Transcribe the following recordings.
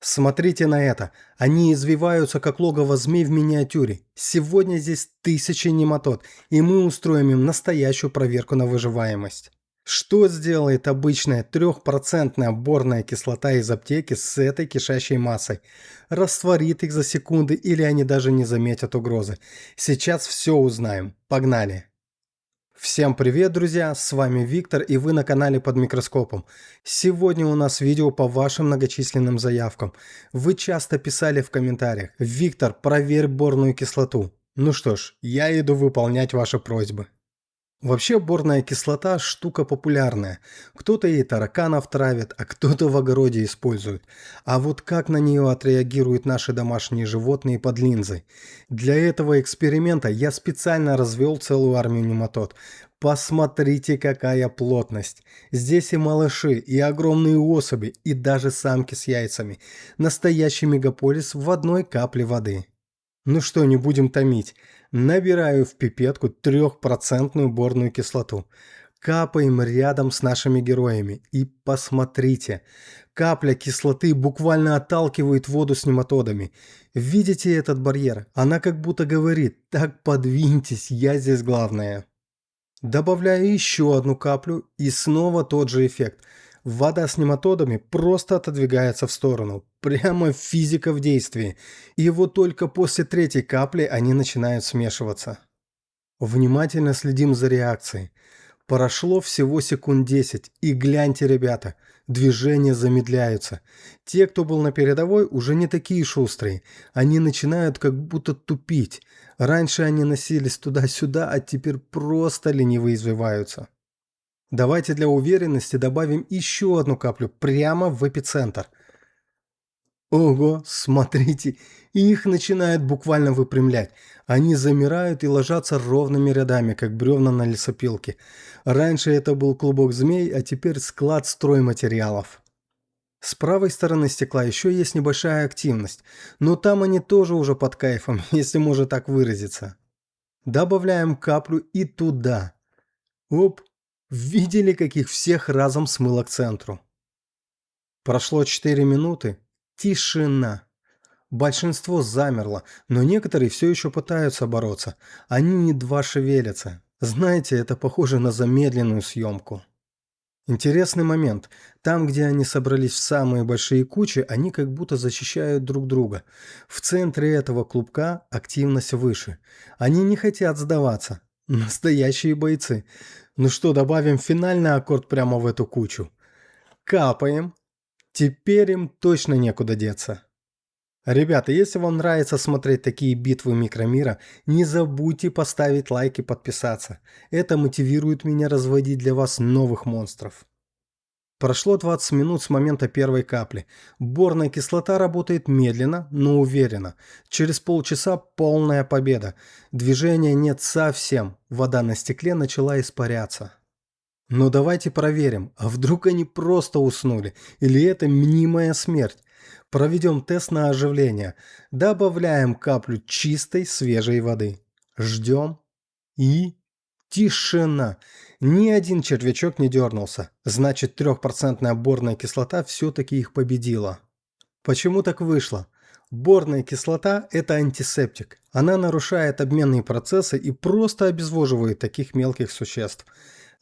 Смотрите на это. Они извиваются, как логово змей в миниатюре. Сегодня здесь тысячи нематод, и мы устроим им настоящую проверку на выживаемость. Что сделает обычная 3% борная кислота из аптеки с этой кишащей массой? Растворит их за секунды или они даже не заметят угрозы? Сейчас все узнаем. Погнали! Всем привет, друзья! С вами Виктор, и вы на канале Под микроскопом. Сегодня у нас видео по вашим многочисленным заявкам. Вы часто писали в комментариях: «Виктор, проверь борную кислоту». Ну что ж, я иду выполнять ваши просьбы. Вообще борная кислота штука популярная. Кто-то ей тараканов травит, а кто-то в огороде использует. А вот как на нее отреагируют наши домашние животные под линзой? Для этого эксперимента я специально развел целую армию нематод. Посмотрите, какая плотность. Здесь и малыши, и огромные особи, и даже самки с яйцами. Настоящий мегаполис в одной капле воды. Ну что, не будем томить. Набираю в пипетку 3% борную кислоту. Капаем рядом с нашими героями. И посмотрите. Капля кислоты буквально отталкивает воду с нематодами. Видите этот барьер? Она как будто говорит: так подвиньтесь, я здесь главная. Добавляю еще одну каплю, и снова тот же эффект. Вода с нематодами просто отодвигается в сторону. Прямо физика в действии. И вот только после третьей капли они начинают смешиваться. Внимательно следим за реакцией. Прошло всего секунд 10, и гляньте, ребята, движения замедляются. Те, кто был на передовой, уже не такие шустрые. Они начинают как будто тупить. Раньше они носились туда-сюда, а теперь просто лениво извиваются. Давайте для уверенности добавим еще одну каплю прямо в эпицентр. Ого, смотрите, их начинает буквально выпрямлять. Они замирают и ложатся ровными рядами, как бревна на лесопилке. Раньше это был клубок змей, а теперь склад стройматериалов. С правой стороны стекла еще есть небольшая активность, но там они тоже уже под кайфом, если можно так выразиться. Добавляем каплю и туда. Оп, видели, каких всех разом смыло к центру? Прошло 4 минуты. Тишина. Большинство замерло, но некоторые все еще пытаются бороться. Они едва шевелятся. Знаете, это похоже на замедленную съемку. Интересный момент. Там, где они собрались в самые большие кучи, они как будто защищают друг друга. В центре этого клубка активность выше. Они не хотят сдаваться. Настоящие бойцы. Ну что, добавим финальный аккорд прямо в эту кучу. Капаем. Теперь им точно некуда деться. Ребята, если вам нравится смотреть такие битвы микромира, не забудьте поставить лайк и подписаться. Это мотивирует меня разводить для вас новых монстров. Прошло 20 минут с момента первой капли. Борная кислота работает медленно, но уверенно. Через полчаса полная победа. Движения нет совсем. Вода на стекле начала испаряться. Но давайте проверим, а вдруг они просто уснули, или это мнимая смерть. Проведем тест на оживление. Добавляем каплю чистой свежей воды. Ждем. И... тишина. Ни один червячок не дернулся. Значит, 3% борная кислота все-таки их победила. Почему так вышло? Борная кислота – это антисептик. Она нарушает обменные процессы и просто обезвоживает таких мелких существ.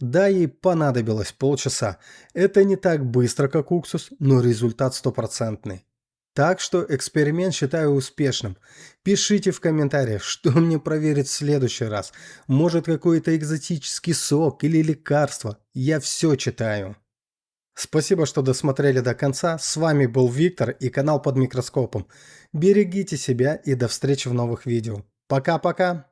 Да, ей понадобилось полчаса. Это не так быстро, как уксус, но результат стопроцентный. Так что эксперимент считаю успешным. Пишите в комментариях, что мне проверить в следующий раз. Может, какой-то экзотический сок или лекарство. Я все читаю. Спасибо, что досмотрели до конца. С вами был Виктор и канал Под микроскопом. Берегите себя и до встречи в новых видео. Пока-пока.